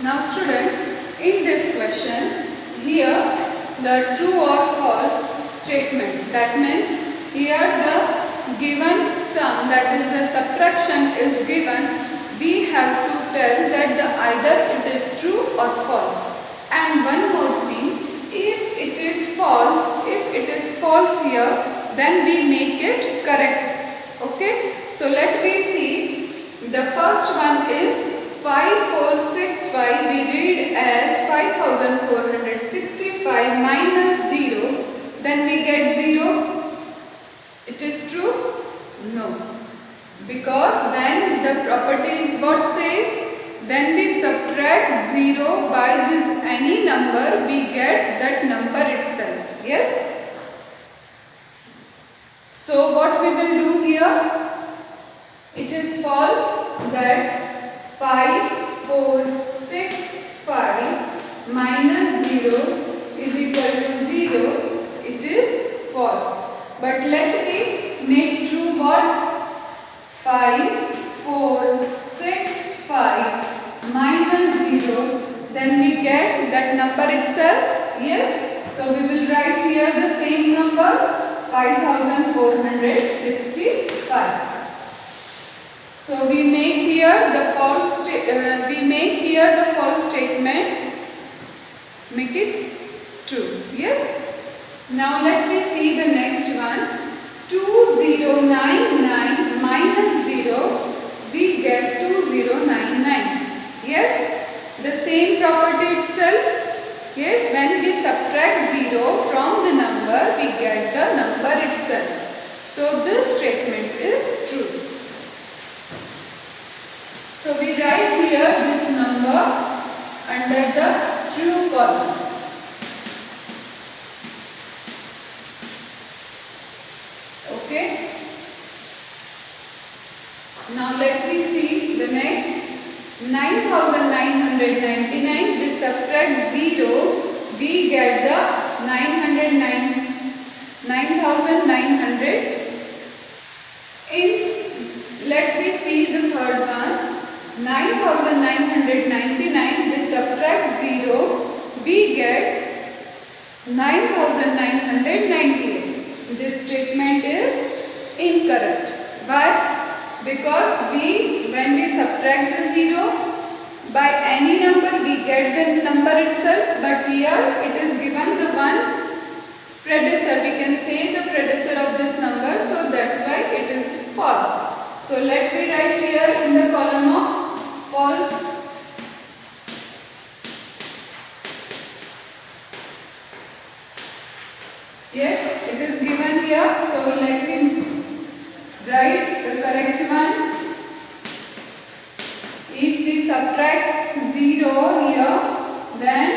Now students, in this question, here the true or false statement. That means here the given sum, that is the subtraction is given. We have to tell that either it is true or false. And one more thing, if it is false here, then we make it correct. Okay. So let me see. The first one is 5465, we read as 5465 minus 0, then we get 0. It is true? No. Because when the property is what says, then we subtract 0 by this any number, we get that number itself. Yes? So what we will do here? It is false that 5465 minus 0 is equal to 0. It is false. But let me make true what? 5465 minus 0. Then we get that number itself. Yes. So we will write here the same number, 5465. So we make here the false statement, make it true. Yes. Now let me see the next one. 2099 minus 0, we get 2099. Yes. The same property itself. Yes. When we subtract 0 from the number, we get the number itself. So this statement is true. So we write here this number under the true column. Okay. Now let me see the next. 9999, we subtract 0, we get the 9900. Let me see the third one. 9999, we subtract 0, we get 9998. This statement is incorrect. Why? Because when we subtract the 0 by any number, we get the number itself, but here it is given the one predecessor, we can say the predecessor of this number, so that's why it is false. So let me write here in the column of false. Yes, it is given here. So let me write the correct one. If we subtract 0 here, then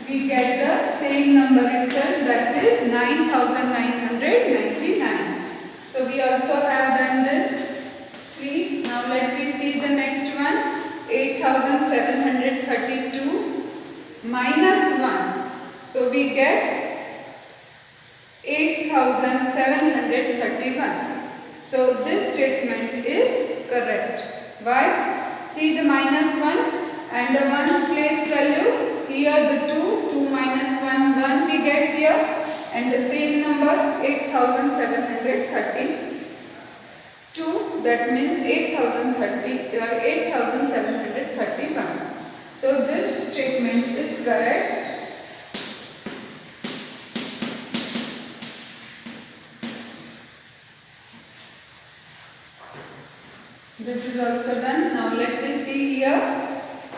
we get the same number itself, that is 9999. So we also have done this. 3. Now let me see the next one. 8732 minus 1. So we get 8731. So this statement is correct. Why? See the minus 1 and the 1's place value. Here the 2 minus 1 we get here, and the same number 8732, that means 8731. So this statement is correct. This is also done. Now let me see here.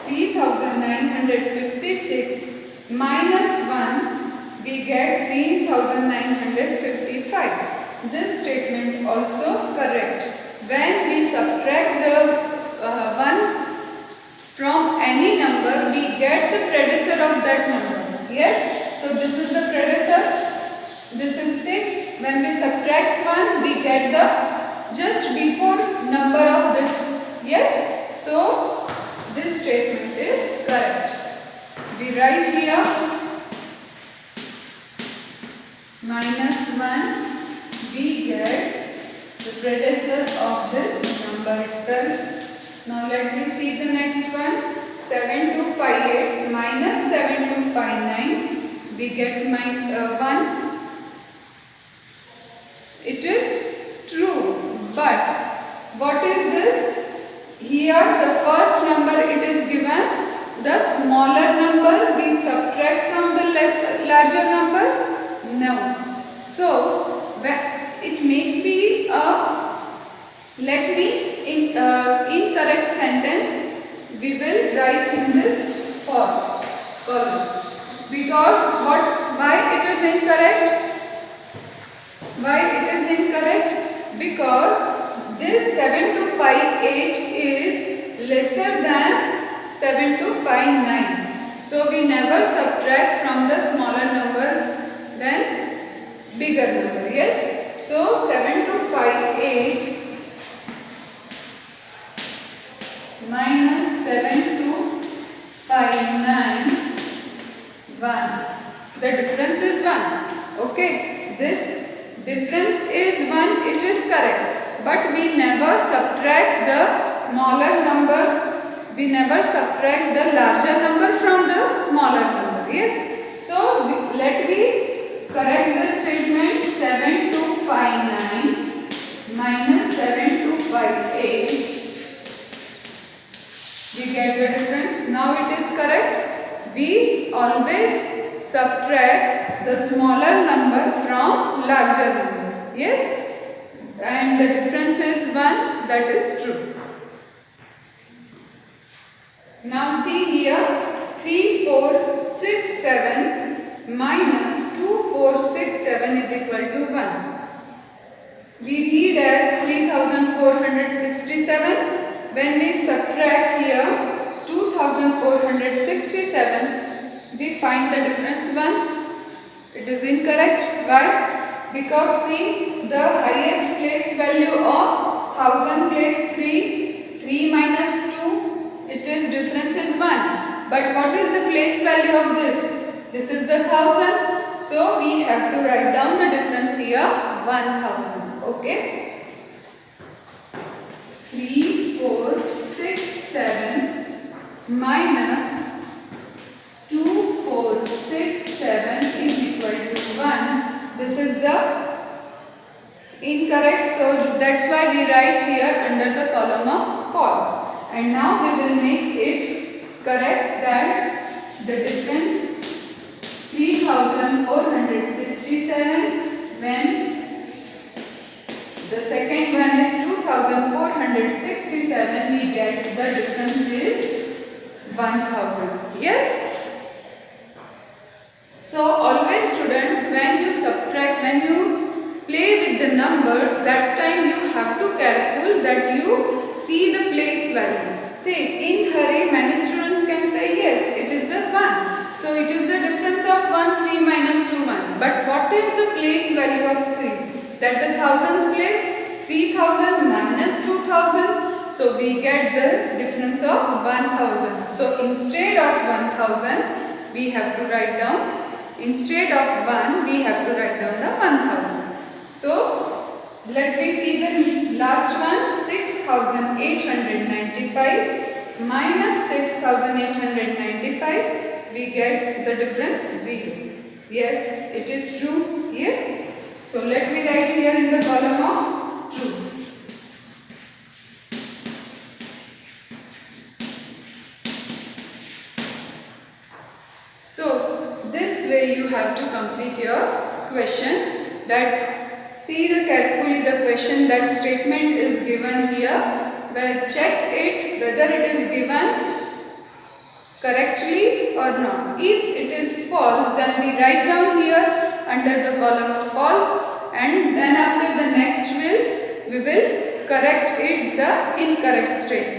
3956 minus 1, we get 3955. This statement also correct. When we subtract the 1 from any number, we get the predecessor of that number. Yes. So this is the predecessor. This is 6. When we subtract 1, we get the just before number of this. Yes. So this statement is correct. We write here minus 1, we get the predecessor of this number itself. Now let me see the next one. 7258 minus 7259, we get 1. It is true, but what is this? Here the first number it is given, the smaller number we subtract from the larger number? No. So, it may be a, let me, incorrect sentence we will write in this false column. Because why it is incorrect? Why it is incorrect? Because this 7258 is lesser than 7259. So we never subtract from the smaller number than bigger number. Yes. So 7258 minus 7259, 1. The difference is 1. Okay. This difference is 1, it is correct, but we never subtract the smaller number, we never subtract the larger number from the smaller number. Yes. So let me correct the statement. 7259 minus 7258, we get the difference. Now it is correct. We always subtract the smaller number from larger number. Yes. And the difference is 1. That is true. Now see here. 3467 minus 2467 is equal to 1. We read as 3467. When we subtract here 2467, we find the difference 1. It is incorrect. Why? Because see, the highest place value of 1000 place 3, 3 minus 2, it is difference is 1. But what is the place value of this? This is the 1000. So we have to write down the difference here 1000. Okay. 3467 minus 2467 is equal to 1. This is the incorrect. So that's why we write here under the column of false. And now we will make it correct that the difference 3467 when the second one is 2467, we get the difference is 1000. Yes? So always students, when you subtract, when you play with the numbers, that time you have to careful that you see the place value. See, in hurry many students can say yes, it is a 1. So it is the difference of 1, 3 minus 2, 1. But what is the place value of 3? That the thousands place, 3000 minus 2000. So we get the difference of 1000. So instead of 1000, we have to write down, instead of 1, we have to write down the 1000. So let me see the last one. 6895 minus 6895, we get the difference 0. Yes, it is true here. So let me write here in the column of true. So this way you have to complete your question. That see the carefully the question, that statement is given here. Well, check it whether it is given correctly or not. If it is false, then we write down here under the column of false, and then after the next we will correct it the incorrect statement.